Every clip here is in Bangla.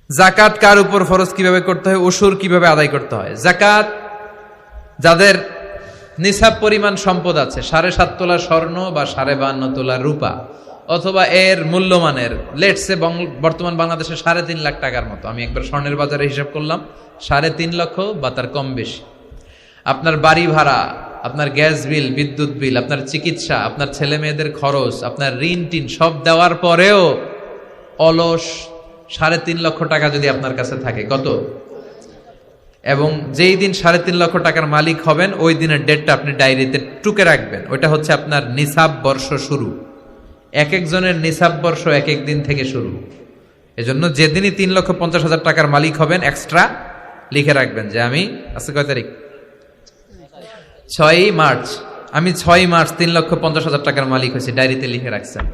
জাকাত কার উপর ফরজ, কিভাবে করতে হয়, উশুর কিভাবে আদায় করতে হয়। জাকাত যাদের নিসাব পরিমাণ সম্পদ আছে, 7.5 তোলা স্বর্ণ বা 52.5 তোলা রূপা, অথবা এর মূল্যমানের লেটসে বর্তমান বাংলাদেশে 3.5 লাখ টাকার মতো, আমি একবার স্বর্ণের বাজারে হিসাব করলাম 3.5 লক্ষ বা তার কম বেশি। আপনার বাড়ি ভাড়া, আপনার গ্যাস বিল, বিদ্যুৎ বিল, আপনার চিকিৎসা, আপনার ছেলে মেয়েদের খরচ, আপনার ঋণ টিন সব দেওয়ার পরেও অলস 3.5 লক্ষ টাকা যদি আপনার কাছে থাকে, কত? এবং যেই দিন 3.5 লক্ষ টাকার মালিক হবেন ওই দিনের ডেটটা আপনি ডায়েরিতে টুকে রাখবেন। ওইটা হচ্ছে আপনার নিসাব বর্ষ শুরু। এক একজনের নিসাব বর্ষ এক এক দিন থেকে শুরু। এজন্য যেদিনই 3,50,000 টাকার মালিক হবেন এক্সট্রা লিখে রাখবেন যে আমি আজকে কয় তারিখ, 6 মার্চ, আমি 6 মার্চ 3,50,000 টাকার মালিক হয়েছি, ডায়েরিতে লিখে রাখছেন।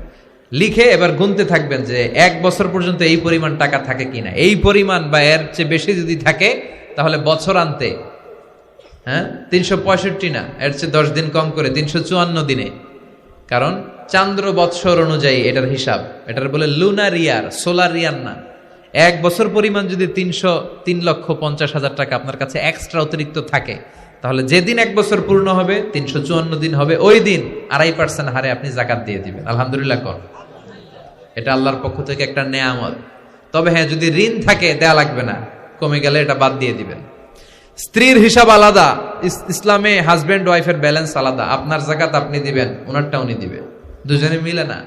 লিখে এবার গুনতে থাকবেন যে 1 বছর পর্যন্ত এই পরিমাণ টাকা থাকে কিনা। এই পরিমাণ বা এর চেয়ে বেশি যদি থাকে তাহলে বছর আনতে 365 না, এর চেয়ে 10 দিন কম করে 354 দিনে, কারণ চান্দ্র বৎসর অনুযায়ী এটার হিসাব, এটার বলে লুনার ইয়ার, সোলার ইয়ার না। 1 বছর পরিমাণ যদি 3,50,000 টাকা আপনার কাছে এক্সট্রা অতিরিক্ত থাকে, তাহলে যেদিন 1 বছর পূর্ণ হবে 354 দিন হবে, ওই দিন 2.5% হারে আপনি জাকাত দিয়ে দিবেন। আলহামদুলিল্লাহ কর, এটা আল্লাহর পক্ষ থেকে একটা নেয়ামত। তবে হ্যাঁ, যদি ঋণ থাকে দেয়া লাগবে না, কমে গেলে এটা বাদ দিয়ে দিবেন। স্ত্রীর হিসাব আলাদা, ইসলামে হাজবেন্ড ওয়াইফের ব্যালেন্স আলাদা। আপনার জাকাত আপনি দিবেন, ওনারটা উনি দিবে, দুজনে মিলে না,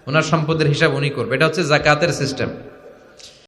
ওনার সম্পদের হিসাব উনি করবে। এটা হচ্ছে জাকাতের সিস্টেম।